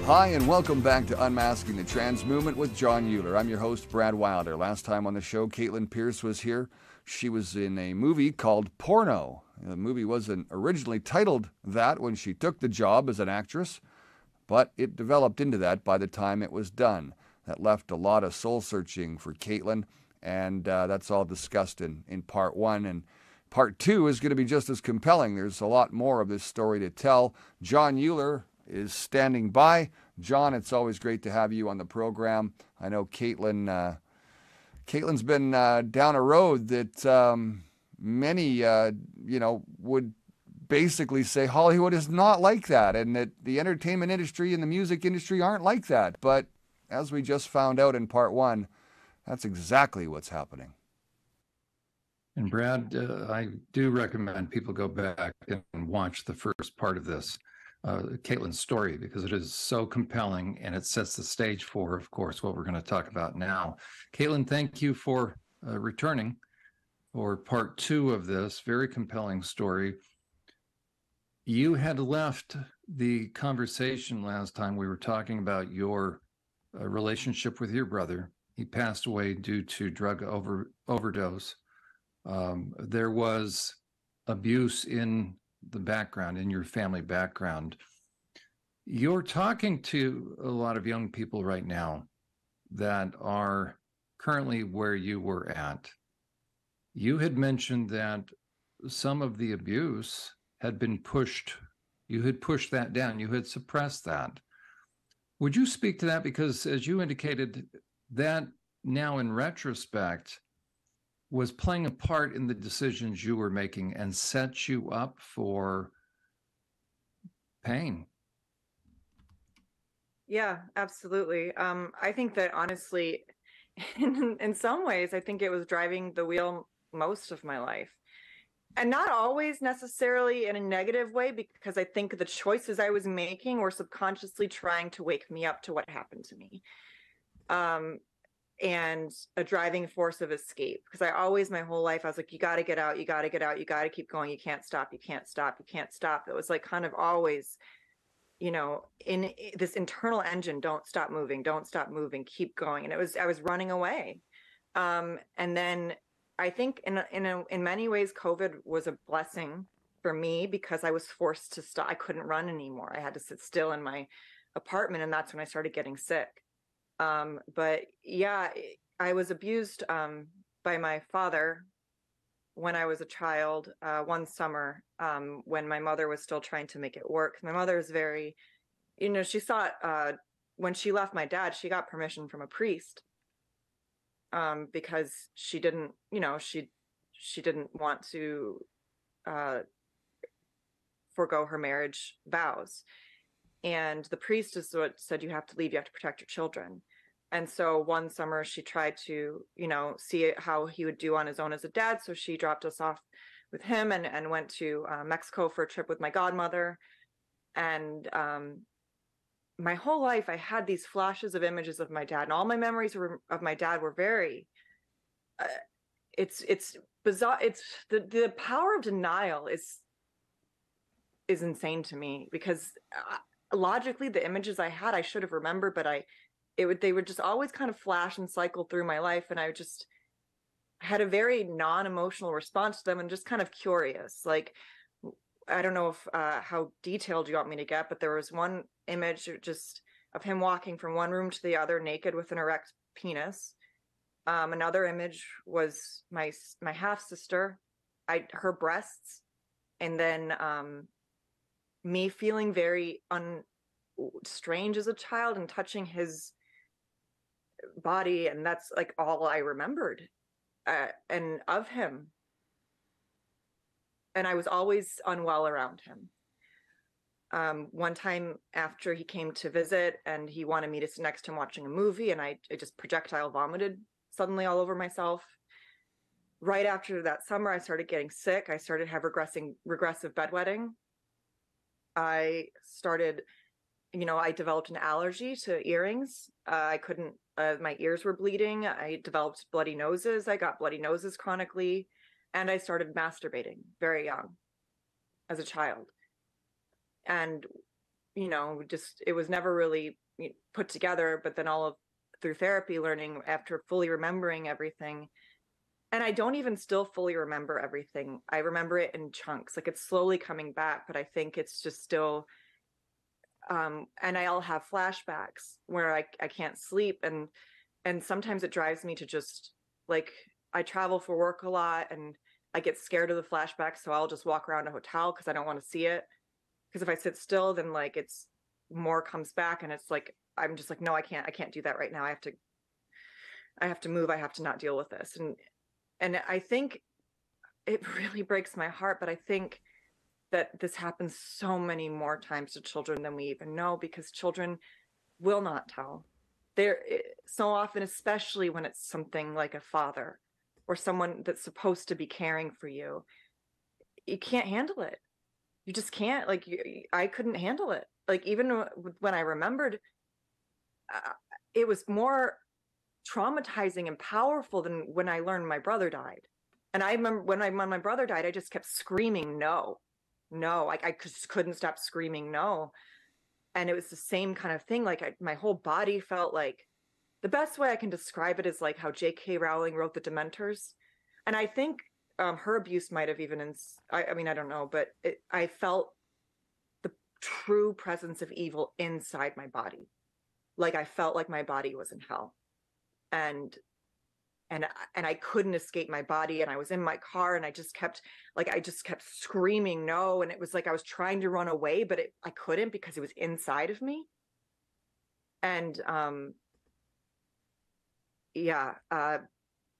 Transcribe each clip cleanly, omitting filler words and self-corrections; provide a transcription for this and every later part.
Hi, and welcome back to Unmasking the Trans Movement with John Euler. I'm your host, Brad Wilder. Last time on the show, Katelyn Pierce was here. She was in a movie called Porno. The movie wasn't originally titled that when she took the job as an actress, but it developed into that by the time it was done. That left a lot of soul-searching for Katelyn, and that's all discussed in part one. And part two is going to be just as compelling. There's a lot more of this story to tell. John Euler is standing by. John, it's always great to have you on the program. I know Katelyn's been down a road that many, would basically say Hollywood is not like that, and that the entertainment industry and the music industry aren't like that. But as we just found out in part one, that's exactly what's happening. And Brad, I do recommend people go back and watch the first part of this, Katelyn's story, because it is so compelling and it sets the stage for, of course, what we're going to talk about now. Katelyn, thank you for returning for part two of this very compelling story. You had left the conversation last time. We were talking about your relationship with your brother. He passed away due to drug overdose. There was abuse in the background, in your family background. You're talking to a lot of young people right now that are currently where you were at. You had mentioned that some of the abuse had been pushed. You had pushed that down. You had suppressed that. Would you speak to that? Because as you indicated, that now in retrospect was playing a part in the decisions you were making and set you up for pain. Yeah, absolutely. I think that honestly, in some ways, I think it was driving the wheel most of my life. And not always necessarily in a negative way, because I think the choices I was making were subconsciously trying to wake me up to what happened to me. And a driving force of escape, because I always, my whole life, I was like, you got to get out, you got to get out, you got to keep going, you can't stop, you can't stop, you can't stop. It was like kind of always, in this internal engine, don't stop moving, keep going. And I was running away. And then I think in many ways, COVID was a blessing for me, because I was forced to stop. I couldn't run anymore. I had to sit still in my apartment, and that's when I started getting sick. But yeah, I was abused by my father when I was a child, one summer, when my mother was still trying to make it work. My mother is very, she thought when she left my dad, she got permission from a priest, because she didn't, she didn't want to forego her marriage vows. And the priest is what said, you have to leave, you have to protect your children. And so one summer she tried to, see how he would do on his own as a dad. So she dropped us off with him and went to Mexico for a trip with my godmother. And my whole life I had these flashes of images of my dad, and all my memories of my dad were very, it's bizarre. It's the power of denial is insane to me, because logically the images I had, I should have remembered, but they would just always kind of flash and cycle through my life. And I just had a very non-emotional response to them, and just kind of curious. Like, I don't know if how detailed you want me to get, but there was one image just of him walking from one room to the other naked with an erect penis. Another image was my half sister, her breasts, and then me feeling very strange as a child and touching his body, and that's like all I remembered and of him. And I was always unwell around him. One time after he came to visit, and he wanted me to sit next to him watching a movie, and I just projectile vomited suddenly all over myself. Right after that summer, I started getting sick. I started have regressive bedwetting. I started, I developed an allergy to earrings. I couldn't, my ears were bleeding. I developed bloody noses. I got bloody noses chronically. And I started masturbating very young as a child. And just, it was never really put together, but then through therapy, learning, after fully remembering everything. And I don't even still fully remember everything. I remember it in chunks, like it's slowly coming back, but I think it's just still, and I'll have flashbacks where I can't sleep. And sometimes it drives me to just, like, I travel for work a lot and I get scared of the flashbacks. So I'll just walk around a hotel because I don't want to see it. Because if I sit still, then like it's more comes back, and it's like, I'm just like, no, I can't do that right now. I have to move. I have to not deal with this. And I think it really breaks my heart, but I think that this happens so many more times to children than we even know, because children will not tell. They're so often, especially when it's something like a father or someone that's supposed to be caring for you, you can't handle it. You just can't. Like, I couldn't handle it. Like, even when I remembered, it was more traumatizing and powerful than when I learned my brother died. And I remember when my brother died, I just kept screaming, no, no. I just couldn't stop screaming, no. And it was the same kind of thing. Like, my whole body felt like, the best way I can describe it is like how J.K. Rowling wrote the Dementors. And I think her abuse might have even, I mean, I don't know, but I felt the true presence of evil inside my body. Like, I felt like my body was in hell. And I couldn't escape my body, and I was in my car, and I just kept screaming no, and it was like I was trying to run away, but I couldn't, because it was inside of me. And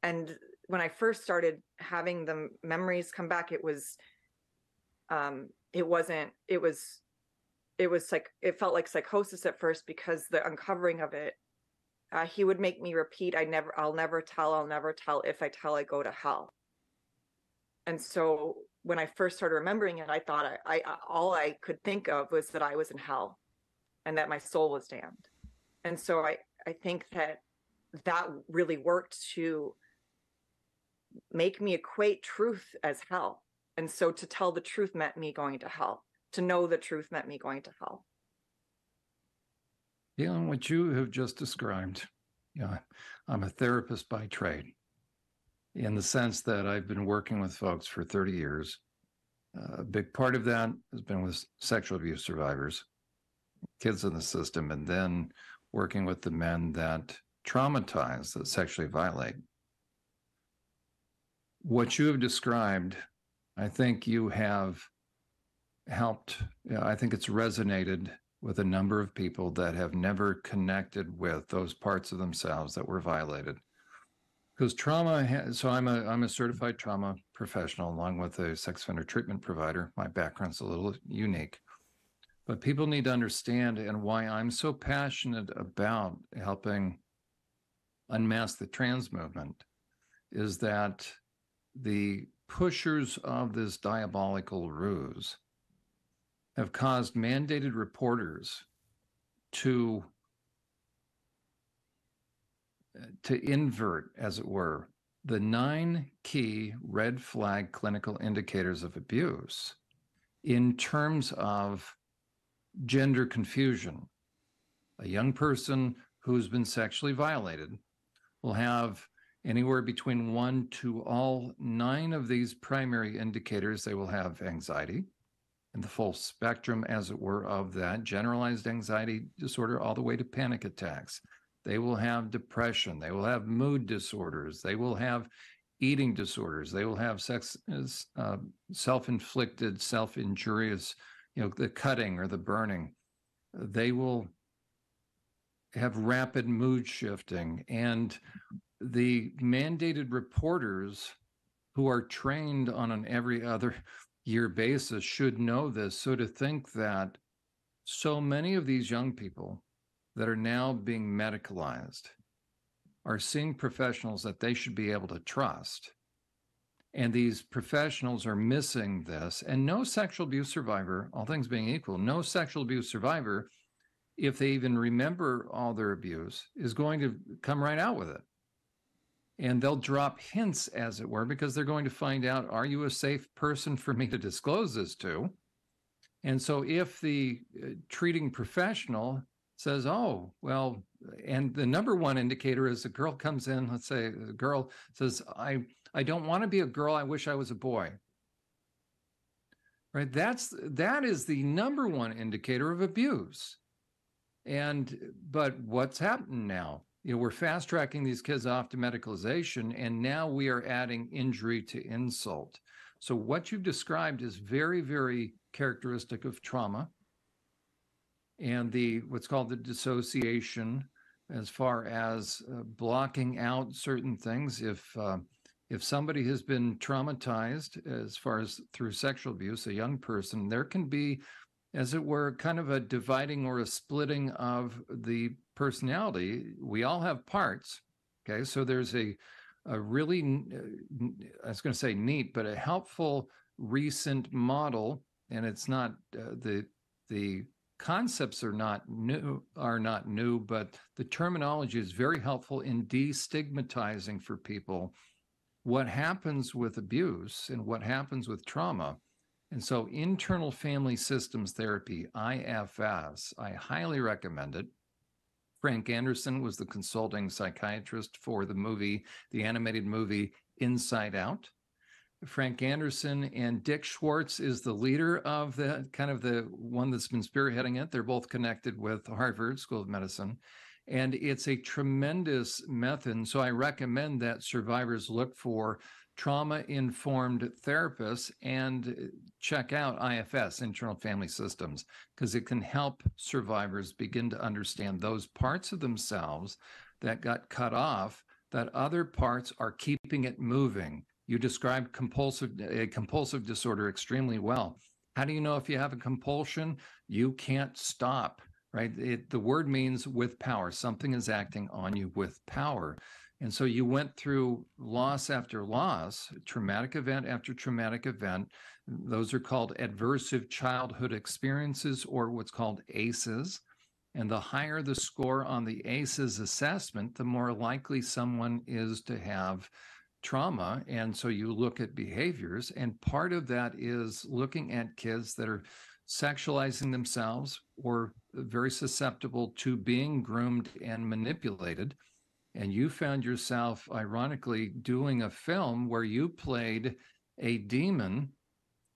and when I first started having the memories come back, it felt like psychosis at first, because the uncovering of it, he would make me repeat, I'll never tell. If I tell, I go to hell. And so when I first started remembering it, I thought all I could think of was that I was in hell and that my soul was damned. And so I think that really worked to make me equate truth as hell. And so to tell the truth meant me going to hell. To know the truth meant me going to hell. Yeah, and what you have just described, yeah, I'm a therapist by trade, in the sense that I've been working with folks for 30 years. A big part of that has been with sexual abuse survivors, kids in the system, and then working with the men that traumatize, that sexually violate. What you have described, I think you have helped, I think it's resonated with a number of people that have never connected with those parts of themselves that were violated. Because trauma, so I'm a certified trauma professional, along with a sex offender treatment provider. My background's a little unique. But people need to understand, and why I'm so passionate about helping unmask the trans movement, is that the pushers of this diabolical ruse have caused mandated reporters to invert, as it were, the 9 key red flag clinical indicators of abuse in terms of gender confusion. A young person who's been sexually violated will have anywhere between 1 to all 9 of these primary indicators. They will have anxiety, and the full spectrum, as it were, of that generalized anxiety disorder, all the way to panic attacks. They will have depression. They will have mood disorders. They will have eating disorders. They will have self-inflicted, self-injurious, the cutting or the burning. They will have rapid mood shifting. And the mandated reporters, who are trained on an every other year basis, should know this. So to think that so many of these young people that are now being medicalized are seeing professionals that they should be able to trust, and these professionals are missing this. And no sexual abuse survivor, all things being equal, no sexual abuse survivor, if they even remember all their abuse, is going to come right out with it. And they'll drop hints, as it were, because they're going to find out, are you a safe person for me to disclose this to? And so if the treating professional says, oh, well, and the number one indicator is a girl comes in, let's say a girl says, I don't want to be a girl, I wish I was a boy. Right? That is the number one indicator of abuse. But what's happened now? We're fast tracking these kids off to medicalization, and now we are adding injury to insult. So what you've described is very, very characteristic of trauma and what's called the dissociation, as far as blocking out certain things. If somebody has been traumatized as far as through sexual abuse, a young person, there can be, as it were, kind of a dividing or a splitting of the personality. We all have parts. Okay, so there's a really, I was going to say neat, but a helpful recent model, and it's not the concepts are not new, but the terminology is very helpful in destigmatizing for people what happens with abuse and what happens with trauma. And so internal family systems therapy, IFS, I highly recommend it. Frank Anderson was the consulting psychiatrist for the animated movie Inside Out. Frank Anderson and Dick Schwartz is the leader of the one that's been spearheading it. They're both connected with Harvard School of Medicine. And it's a tremendous method. So I recommend that survivors look for trauma-informed therapists and check out IFS, Internal Family Systems, because it can help survivors begin to understand those parts of themselves that got cut off, that other parts are keeping it moving. You described a compulsive disorder extremely well. How do you know if you have a compulsion? You can't stop. Right? The word means with power. Something is acting on you with power. And so you went through loss after loss, traumatic event after traumatic event. Those are called adversive childhood experiences, or what's called ACEs. And the higher the score on the ACEs assessment, the more likely someone is to have trauma. And so you look at behaviors, and part of that is looking at kids that are sexualizing themselves or very susceptible to being groomed and manipulated. And you found yourself, ironically, doing a film where you played a demon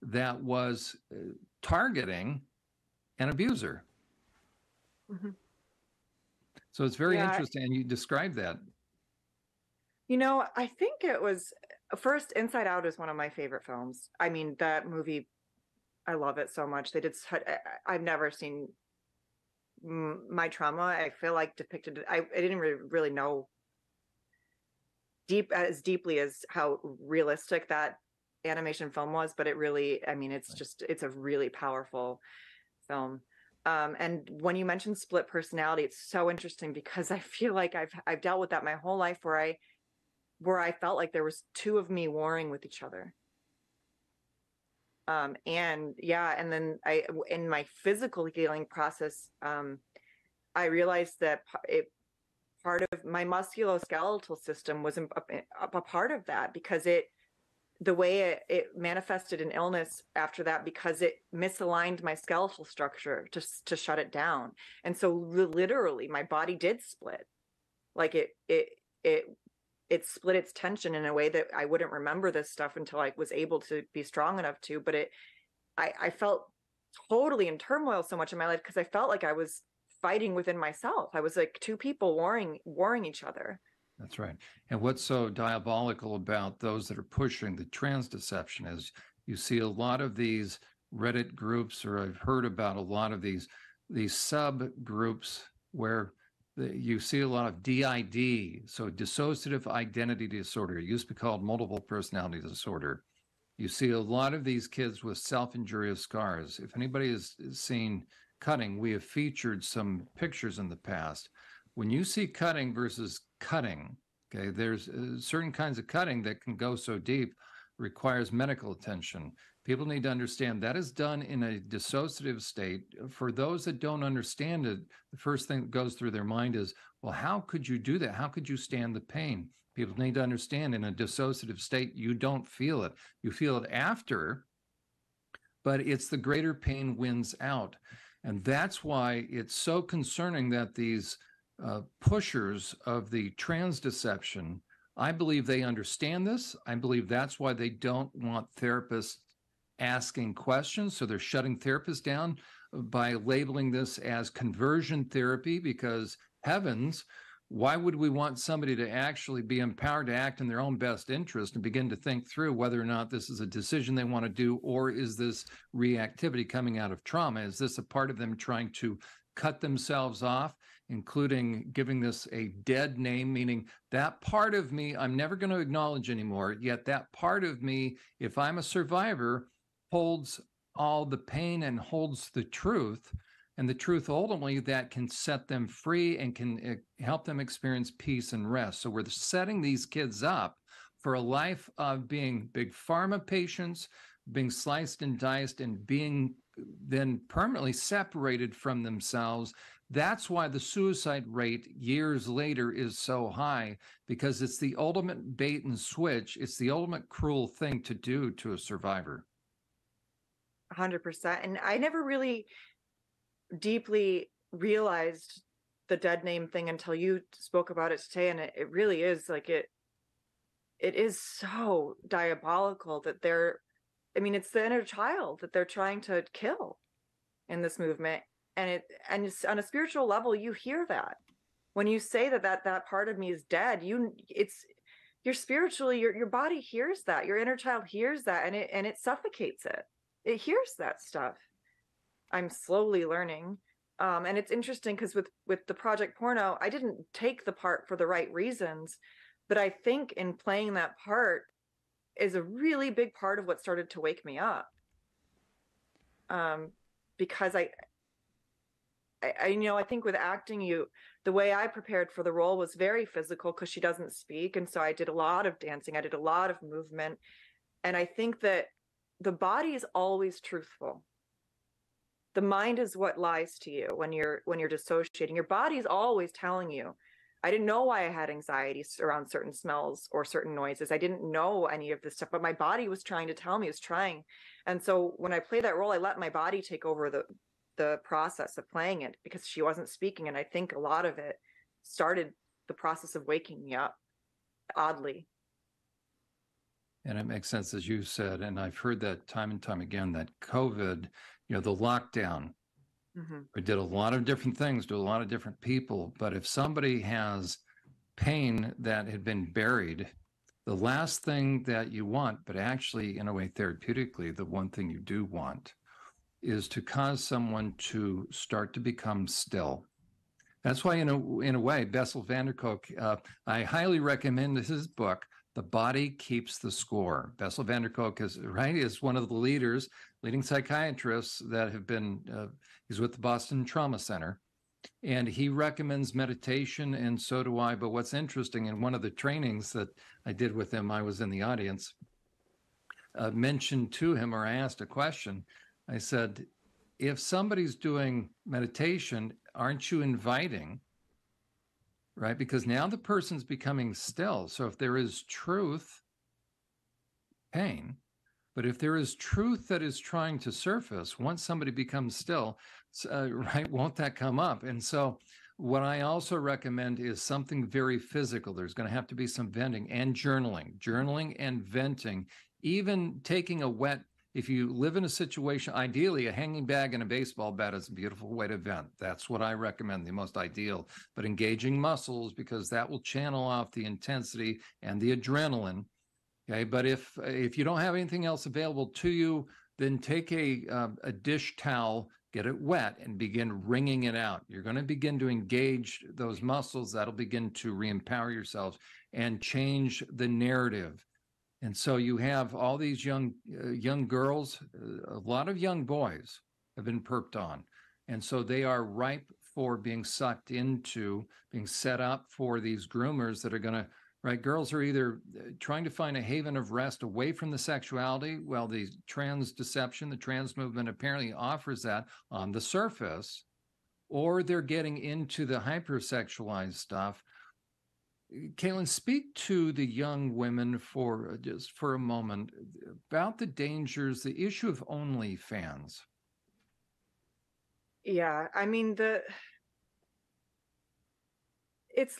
that was targeting an abuser. Mm-hmm. So it's very interesting. And you described that. I think it was first, Inside Out is one of my favorite films. I mean, that movie, I love it so much. I've never seen my trauma, I feel like, depicted. I didn't really know as deeply as how realistic that animation film was, but it really, I mean, it's a really powerful film. And when you mentioned split personality, it's so interesting because I feel like I've dealt with that my whole life, where I felt like there was two of me warring with each other. And then in my physical healing process, I realized that part of my musculoskeletal system was a part of that, because the way it manifested in illness after that, because it misaligned my skeletal structure to shut it down. And so literally my body did split. Like it split its tension in a way that I wouldn't remember this stuff until I was able to be strong enough to. But I felt totally in turmoil so much in my life because I felt like I was fighting within myself. I was like two people warring each other. That's right. And what's so diabolical about those that are pushing the trans deception is you see a lot of these Reddit groups, or I've heard about a lot of these subgroups where you see a lot of DID, so dissociative identity disorder. It used to be called multiple personality disorder. You see a lot of these kids with self-injurious scars. If anybody has seen cutting, we have featured some pictures in the past. When you see cutting versus cutting, okay, there's certain kinds of cutting that can go so deep, requires medical attention. People need to understand that is done in a dissociative state. For those that don't understand it, the first thing that goes through their mind is, well, how could you do that? How could you stand the pain? People need to understand in a dissociative state, you don't feel it. You feel it after but it's the greater pain wins out. And that's why it's so concerning that these pushers of the trans deception, I believe they understand this. I believe that's why they don't want therapists asking questions. So they're shutting therapists down by labeling this as conversion therapy, because heavens, why would we want somebody to actually be empowered to act in their own best interest and begin to think through whether or not this is a decision they want to do, or is this reactivity coming out of trauma? Is this a part of them trying to cut themselves off, including giving this a dead name, meaning that part of me I'm never going to acknowledge anymore, yet that part of me, if I'm a survivor, holds all the pain and holds the truth, and the truth ultimately that can set them free and can help them experience peace and rest. So we're setting these kids up for a life of being big pharma patients, being sliced and diced, and being then permanently separated from themselves. That's why the suicide rate years later is so high, because it's the ultimate bait and switch. It's the ultimate cruel thing to do to a survivor. 100%. And I never really deeply realized the dead name thing until you spoke about it today. And it really is like it is so diabolical that it's the inner child that they're trying to kill in this movement. And it's on a spiritual level, you hear that when you say that part of me is dead, you're spiritually, your body hears that, your inner child hears that, and it suffocates it. It hears that stuff. I'm slowly learning. And it's interesting because with the Project Porno, I didn't take the part for the right reasons, but I think in playing that part is a really big part of what started to wake me up. Because I think with acting, the way I prepared for the role was very physical because she doesn't speak. And so I did a lot of dancing. I did a lot of movement. And I think that the body is always truthful. The mind is what lies to you when you're dissociating. Your body is always telling you. I didn't know why I had anxiety around certain smells or certain noises. I didn't know any of this stuff, but my body was trying to tell me, it was trying. And so when I play that role, I let my body take over the process of playing it because she wasn't speaking. And I think a lot of it started the process of waking me up, oddly. And it makes sense, as you said, and I've heard that time and time again, that COVID, the lockdown, we did a lot of different things to a lot of different people. But if somebody has pain that had been buried, the last thing that you want, but actually in a way therapeutically, the one thing you do want is to cause someone to start to become still. That's why, in a way, Bessel van der Kolk, I highly recommend his book, The Body Keeps the Score. Bessel van der Kolk is one of the leading psychiatrists that have been, he's with the Boston Trauma Center, and he recommends meditation, and so do I. But what's interesting, in one of the trainings that I did with him, I was in the audience, mentioned to him, or I asked a question. I said, if somebody's doing meditation, aren't you inviting, right? Because now the person's becoming still. So if there is truth, pain, but if there is truth that is trying to surface, once somebody becomes still, right, won't that come up? And so what I also recommend is something very physical. There's going to have to be some venting and journaling and venting, even taking a wet. If you live in a situation, ideally a hanging bag and a baseball bat is a beautiful way to vent. That's what I recommend, the most ideal. But engaging muscles, because that will channel off the intensity and the adrenaline. Okay, but if you don't have anything else available to you, then take a dish towel, get it wet, and begin wringing it out. You're going to begin to engage those muscles. That'll begin to re-empower yourselves and change the narrative. And so you have all these young girls, a lot of young boys have been perped on. And so they are ripe for being sucked into, being set up for these groomers that are going to, right? Girls are either trying to find a haven of rest away from the sexuality. Well, the trans deception, the trans movement apparently offers that on the surface, or they're getting into the hypersexualized stuff. Katelyn, speak to the young women for just for a moment about the dangers, the issue of OnlyFans. Yeah, I mean it's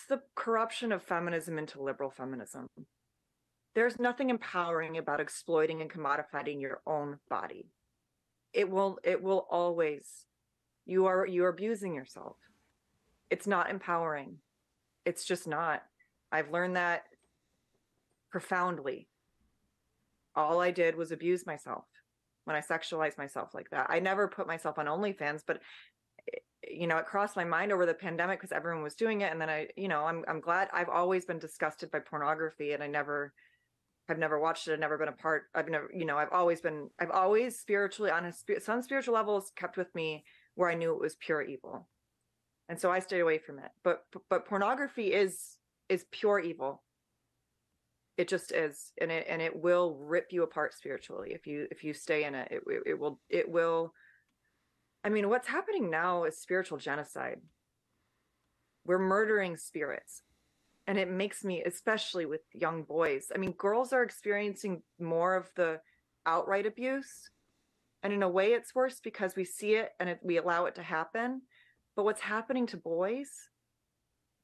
the corruption of feminism into liberal feminism. There's nothing empowering about exploiting and commodifying your own body. It will always, you're abusing yourself. It's not empowering. It's just not. I've learned that profoundly. All I did was abuse myself when I sexualized myself like that. I never put myself on OnlyFans, but it crossed my mind over the pandemic because everyone was doing it. And then I'm glad. I've always been disgusted by pornography, and I've never watched it. I've never been a part. I've always spiritually, on some spiritual levels, kept with me where I knew it was pure evil. And so I stayed away from it. But pornography is pure evil. It just is, and it will rip you apart spiritually if you stay in it. It will. I mean, what's happening now is spiritual genocide. We're murdering spirits, and it makes me, especially with young boys. I mean, girls are experiencing more of the outright abuse, and in a way, it's worse because we see it and we allow it to happen. But what's happening to boys?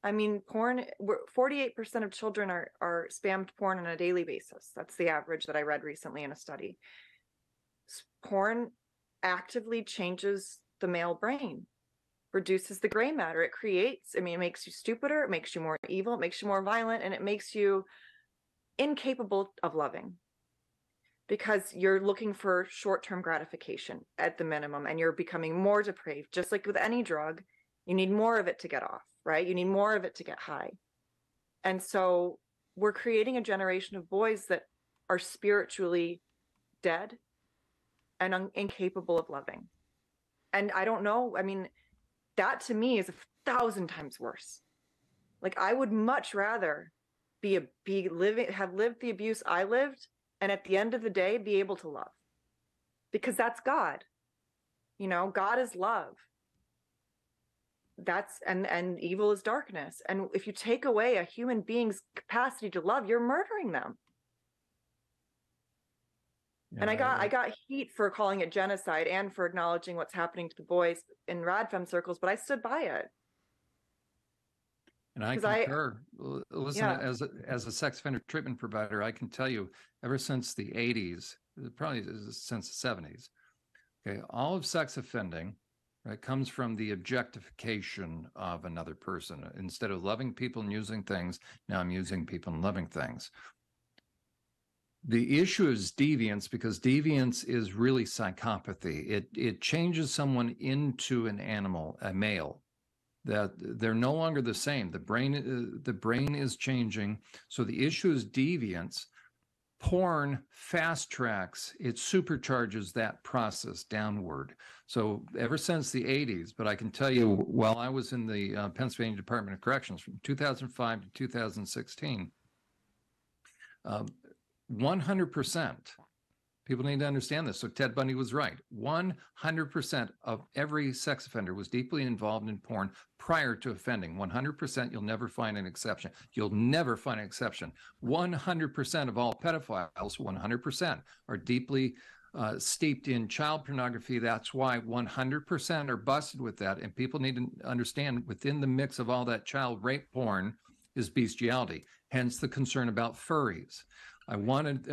I mean, 48% of children are spammed porn on a daily basis. That's the average that I read recently in a study. Porn actively changes the male brain, reduces the gray matter. It makes you stupider, it makes you more evil, it makes you more violent, and it makes you incapable of loving. Because you're looking for short-term gratification at the minimum, and you're becoming more depraved. Just like with any drug, you need more of it to get off, right? You need more of it to get high. And so we're creating a generation of boys that are spiritually dead and incapable of loving. And I don't know, I mean, that to me is 1,000 times worse. Like, I would much rather have lived the abuse I lived, and at the end of the day, be able to love. Because that's God. God is love. And evil is darkness. And if you take away a human being's capacity to love, you're murdering them. Yeah, and I got heat for calling it genocide and for acknowledging what's happening to the boys in radfem circles, but I stood by it. And I concur. Listen, yeah. As a sex offender treatment provider, I can tell you, ever since the 80s, probably since the 70s, okay, all of sex offending, right, comes from the objectification of another person. Instead of loving people and using things, now I'm using people and loving things. The issue is deviance, because deviance is really psychopathy. It changes someone into an animal, a male, that they're no longer the same. The brain is changing. So the issue is deviance. Porn fast tracks, it supercharges that process downward. So ever since the 80s, but I can tell you, while I was in the Pennsylvania Department of Corrections from 2005 to 2016, 100%, people need to understand this. So Ted Bundy was right. 100% of every sex offender was deeply involved in porn prior to offending. 100%, you'll never find an exception. You'll never find an exception. 100% of all pedophiles, 100%, are deeply steeped in child pornography. That's why 100% are busted with that. And people need to understand, within the mix of all that child rape porn is bestiality, hence the concern about furries. I want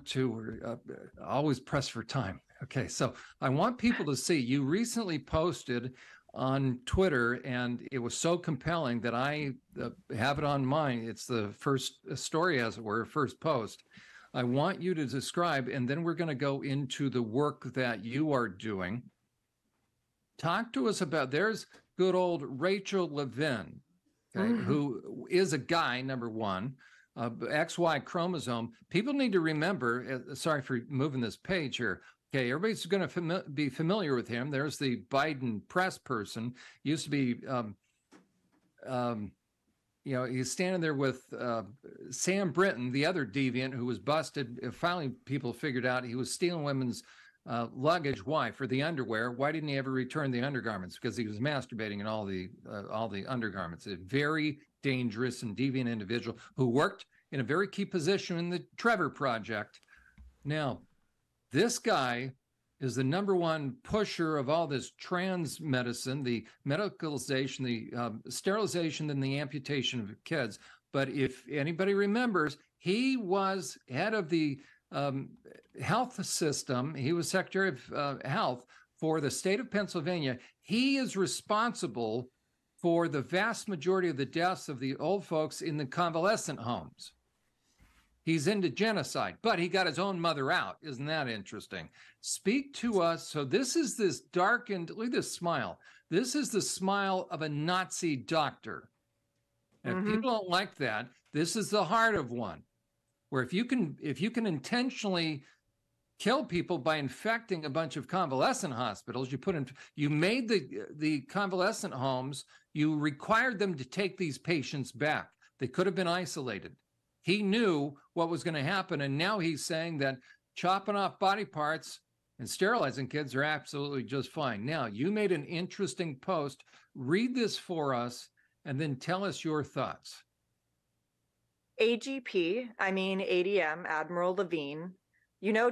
to always press for time. Okay, so I want people to see, you recently posted on Twitter, and it was so compelling that I have it on mine. It's the first story, as it were, first post. I want you to describe, and then we're going to go into the work that you are doing. Talk to us about, there's good old Rachel Levin, okay, who is a guy, number one. XY chromosome. People need to remember, sorry for moving this page here. Okay, everybody's going to be familiar with him. There's the Biden press person. Used to be, he's standing there with Sam Brinton, the other deviant who was busted. Finally, people figured out he was stealing women's luggage. Why? For the underwear. Why didn't he ever return the undergarments? Because he was masturbating in all the undergarments. A very dangerous and deviant individual who worked in a very key position in the Trevor Project. Now, this guy is the #1 pusher of all this trans medicine, the medicalization, the sterilization, and the amputation of kids. But if anybody remembers, he was head of the health system. He was Secretary of Health for the state of Pennsylvania. He is responsible for the vast majority of the deaths of the old folks in the convalescent homes. He's into genocide, but he got his own mother out. Isn't that interesting? Speak to us. So this is this darkened, look at this smile. This is the smile of a Nazi doctor. And if people don't like that, this is the heart of one, where if you can intentionally kill people by infecting a bunch of convalescent hospitals, you made the convalescent homes, you required them to take these patients back. They could have been isolated. He knew what was going to happen, and now he's saying that chopping off body parts and sterilizing kids are absolutely just fine. Now, you made an interesting post. Read this for us, and then tell us your thoughts. ADM, Admiral Levine,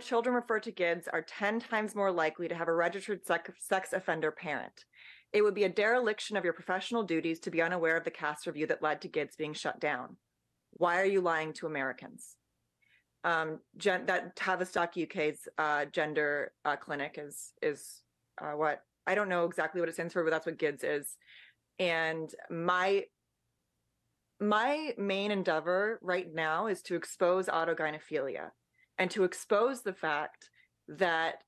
children referred to kids are 10 times more likely to have a registered sex offender parent. It would be a dereliction of your professional duties to be unaware of the cast review that led to GIDS being shut down. Why are you lying to Americans? That Tavistock UK's gender clinic is what, I don't know exactly what it stands for, but that's what GIDS is. And my main endeavor right now is to expose autogynephilia and to expose the fact that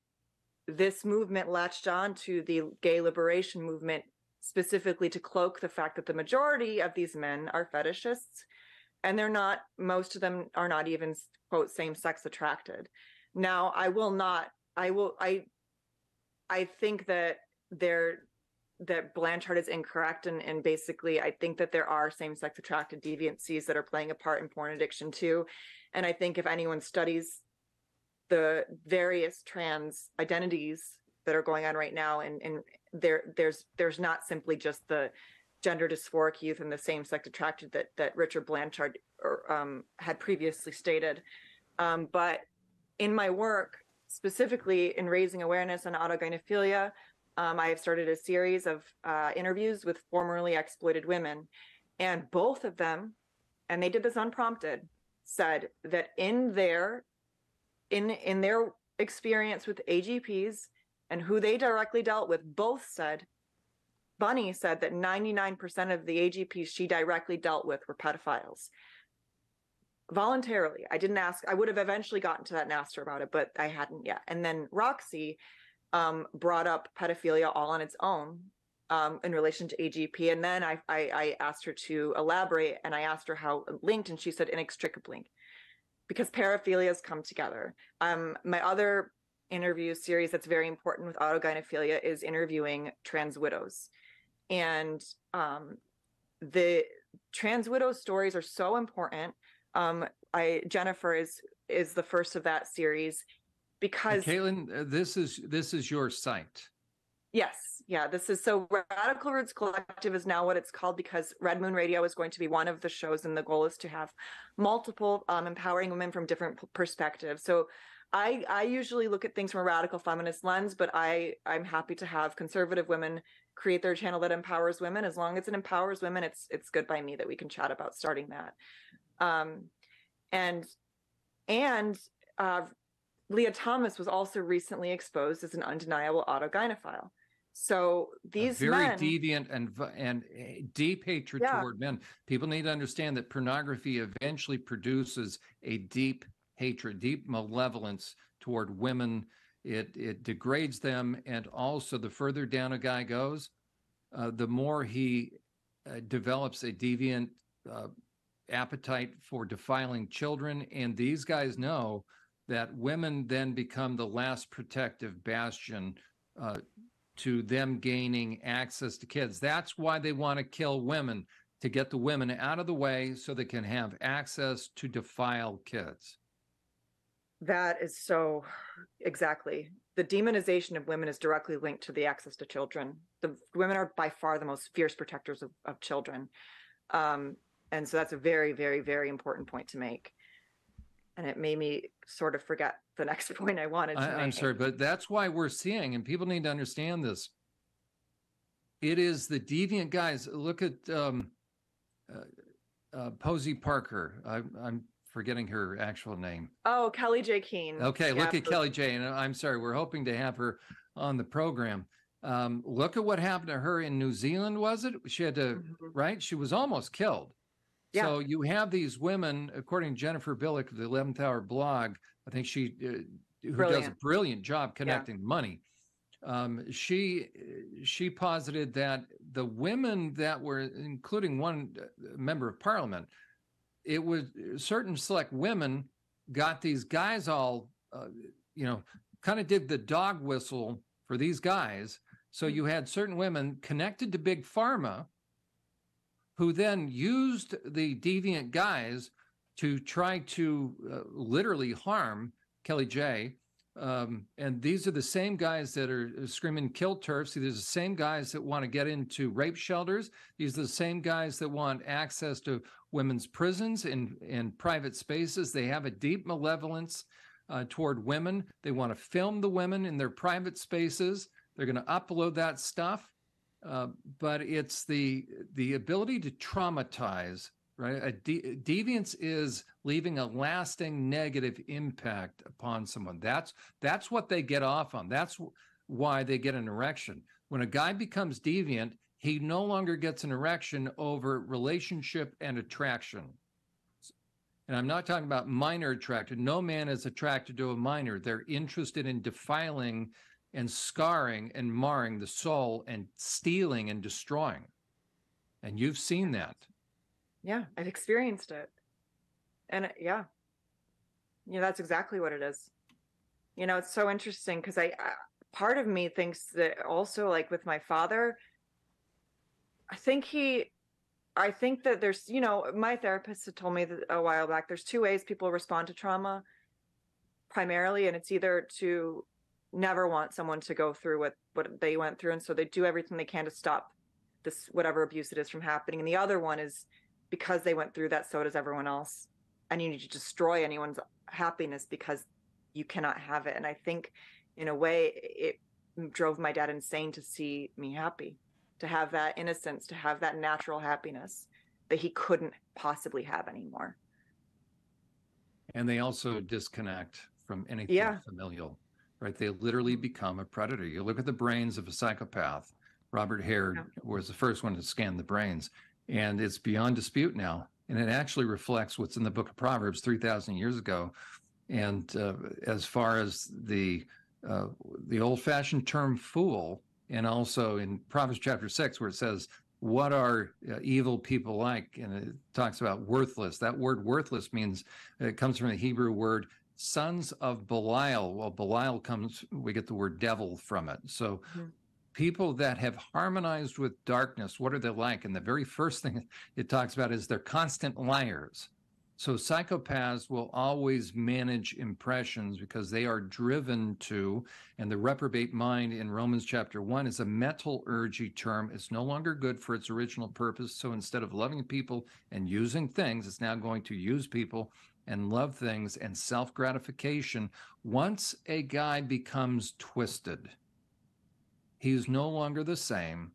this movement latched on to the gay liberation movement specifically to cloak the fact that the majority of these men are fetishists. And most of them are not even, quote, same-sex attracted. Now, I think that Blanchard is incorrect. And basically, I think that there are same-sex attracted deviancies that are playing a part in porn addiction too. And I think if anyone studies the various trans identities that are going on right now, and there's not simply just the gender dysphoric youth and the same-sex attracted that Richard Blanchard had previously stated. But in my work, specifically in raising awareness on autogynephilia, I have started a series of interviews with formerly exploited women, and both of them, and they did this unprompted, said that in their experience with AGPs and who they directly dealt with, Bunny said that 99% of the AGPs she directly dealt with were pedophiles. Voluntarily. I didn't ask. I would have eventually gotten to that and asked her about it, but I hadn't yet. And then Roxy brought up pedophilia all on its own in relation to AGP. And then I asked her to elaborate, and I asked her how linked, and she said inextricably, because paraphilias come together. My other interview series that's very important with autogynephilia is interviewing trans widows. And the trans widow stories are so important. Jennifer is the first of that series because Katelyn, this is your site. Yes, yeah. This is so Radical Roots Collective is now what it's called because Red Moon Radio is going to be one of the shows, and the goal is to have multiple empowering women from different perspectives. So I usually look at things from a radical feminist lens, but I'm happy to have conservative women create their channel that empowers women. As long as it empowers women, it's good by me that we can chat about starting that. And Leah Thomas was also recently exposed as an undeniable autogynephile. So these very deviant and deep hatred toward men. People need to understand that pornography eventually produces a deep hatred, deep malevolence toward women. It degrades them, and also the further down a guy goes, the more he develops a deviant appetite for defiling children. And these guys know that women then become the last protective bastion to them gaining access to kids. That's why they want to kill women, to get the women out of the way so they can have access to defile kids. That is so exactly. The demonization of women is directly linked to the access to children. The women are by far the most fierce protectors of children. And so that's a very, very, very important point to make. And it made me sort of forget the next point I wanted to make. I'm sorry, but that's why we're seeing, and people need to understand this. It is the deviant guys. Look at Posey Parker. I'm forgetting her actual name. Oh, Kelly J. Keene. Okay, look at Kelly J. And I'm sorry, we're hoping to have her on the program. Look at what happened to her in New Zealand, was it? She had to, right? She was almost killed. Yeah. So you have these women, according to Jennifer Billick of the 11th Hour blog, I think she, who does a brilliant job connecting money. She posited that the women that were, including one member of parliament, it was certain select women got these guys all, kind of did the dog whistle for these guys. So you had certain women connected to Big Pharma who then used the deviant guys to try to literally harm Kelly J. And these are the same guys that are screaming kill turfs. These are the same guys that want to get into rape shelters. These are the same guys that want access to women's prisons and private spaces. They have a deep malevolence toward women. They want to film the women in their private spaces. They're going to upload that stuff. But it's the ability to traumatize, right? Deviance is leaving a lasting negative impact upon someone. That's what they get off on. That's why they get an erection. When a guy becomes deviant, he no longer gets an erection over relationship and attraction. And I'm not talking about minor attraction. No man is attracted to a minor. They're interested in defiling and scarring and marring the soul and stealing and destroying. And you've seen that. Yeah, I've experienced it. And that's exactly what it is. It's so interesting because I part of me thinks that also, like with my father, I think that there's, my therapist had told me that a while back, there's two ways people respond to trauma primarily, and it's either to never want someone to go through what they went through, and so they do everything they can to stop this whatever abuse it is from happening. And the other one is because they went through that, so does everyone else, and you need to destroy anyone's happiness because you cannot have it. And I think in a way it drove my dad insane to see me happy, to have that innocence, to have that natural happiness that he couldn't possibly have anymore. And they also disconnect from anything familial. Right, they literally become a predator. You look at the brains of a psychopath. Robert Hare was the first one to scan the brains, and it's beyond dispute now. And it actually reflects what's in the book of Proverbs 3,000 years ago. And as far as the old-fashioned term "fool," and also in Proverbs chapter 6, where it says, "What are evil people like?" and it talks about worthless. That word "worthless" means it comes from the Hebrew word sons of Belial. Well, Belial we get the word devil from it. So people that have harmonized with darkness, what are they like? And the very first thing it talks about is they're constant liars. So psychopaths will always manage impressions because they are driven to, and the reprobate mind in Romans chapter 1 is a metallurgy term. It's no longer good for its original purpose. So instead of loving people and using things, it's now going to use people and love things and self-gratification. Once a guy becomes twisted, he is no longer the same.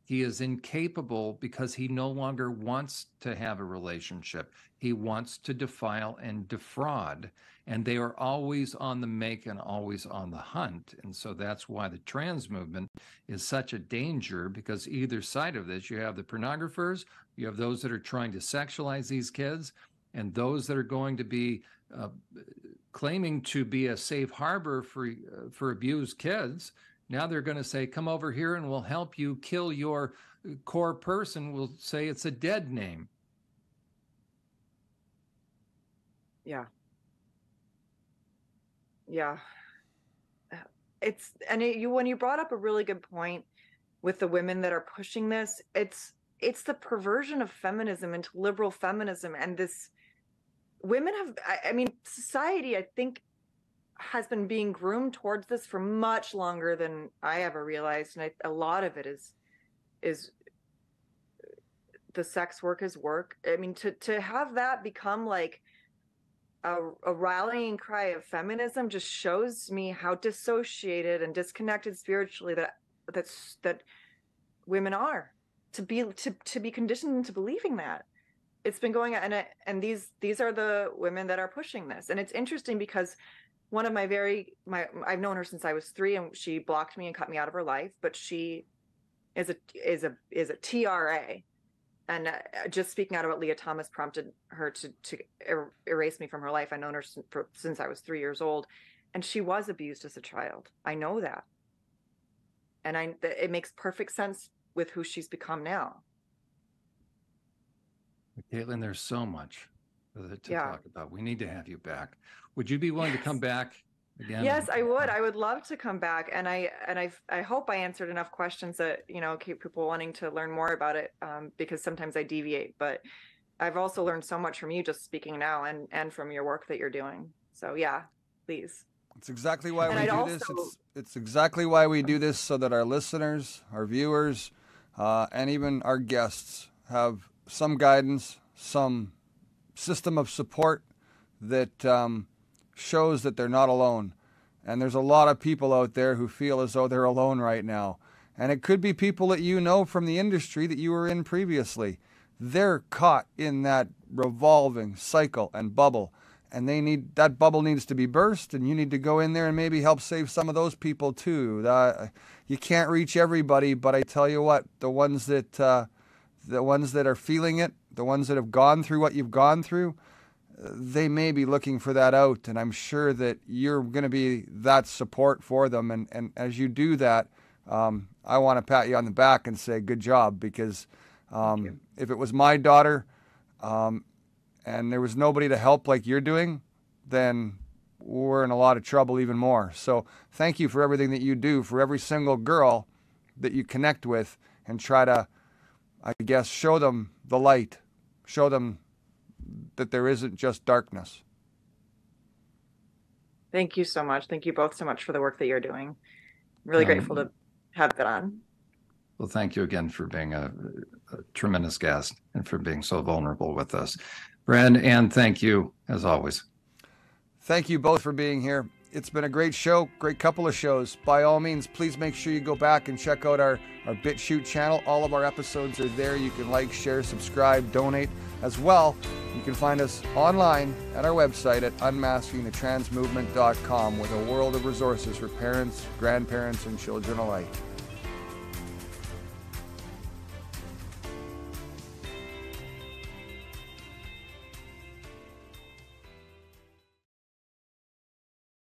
He is incapable because he no longer wants to have a relationship. He wants to defile and defraud. And they are always on the make and always on the hunt. And so that's why the trans movement is such a danger, because either side of this, you have the pornographers, you have those that are trying to sexualize these kids, and those that are going to be claiming to be a safe harbor for abused kids. Now they're going to say, come over here and we'll help you kill your core person. We'll say it's a dead name. Yeah. When you brought up a really good point with the women that are pushing this, it's the perversion of feminism into liberal feminism. And this women society, I think, has been being groomed towards this for much longer than I ever realized. And a lot of it is the sex work is work. I mean, to have that become like a rallying cry of feminism just shows me how dissociated and disconnected spiritually that women are, to be conditioned into believing that. It's been going on, and these are the women that are pushing this. And it's interesting because one of I've known her since I was 3, and she blocked me and cut me out of her life, but she is a TRA. And just speaking out about Leah Thomas prompted her to erase me from her life. I've known her since I was 3 years old, and she was abused as a child. I know that, and it makes perfect sense with who she's become now. Katelyn, there's so much to Yeah. talk about. We need to have you back. Would you be willing to come back again? Yes, I would. I would love to come back, and I hope I answered enough questions that keep people wanting to learn more about it. Because sometimes I deviate, but I've also learned so much from you just speaking now, and from your work that you're doing. So yeah, please. It's exactly why And we I'd do also- this. It's exactly why we do this, so that our listeners, our viewers, and even our guests have some guidance, some system of support that shows that they're not alone. And there's a lot of people out there who feel as though they're alone right now. And it could be people that you know from the industry that you were in previously. They're caught in that revolving cycle and bubble. And that bubble needs to be burst, and you need to go in there and maybe help save some of those people too. You can't reach everybody, but I tell you what, the ones that are feeling it, the ones that have gone through what you've gone through, they may be looking for that out, and I'm sure that you're going to be that support for them. And as you do that, I want to pat you on the back and say good job, because if it was my daughter and there was nobody to help like you're doing, then we're in a lot of trouble even more. So thank you for everything that you do for every single girl that you connect with, and try to, I guess, show them the light, show them that there isn't just darkness. Thank you so much. Thank you both so much for the work that you're doing. Really grateful to have that on. Well, thank you again for being a tremendous guest and for being so vulnerable with us. Brad, and thank you as always. Thank you both for being here. It's been a great show, great couple of shows. By all means, please make sure you go back and check out our BitChute channel. All of our episodes are there. You can like, share, subscribe, donate as well. You can find us online at our website at unmaskingthetransmovement.com with a world of resources for parents, grandparents, and children alike.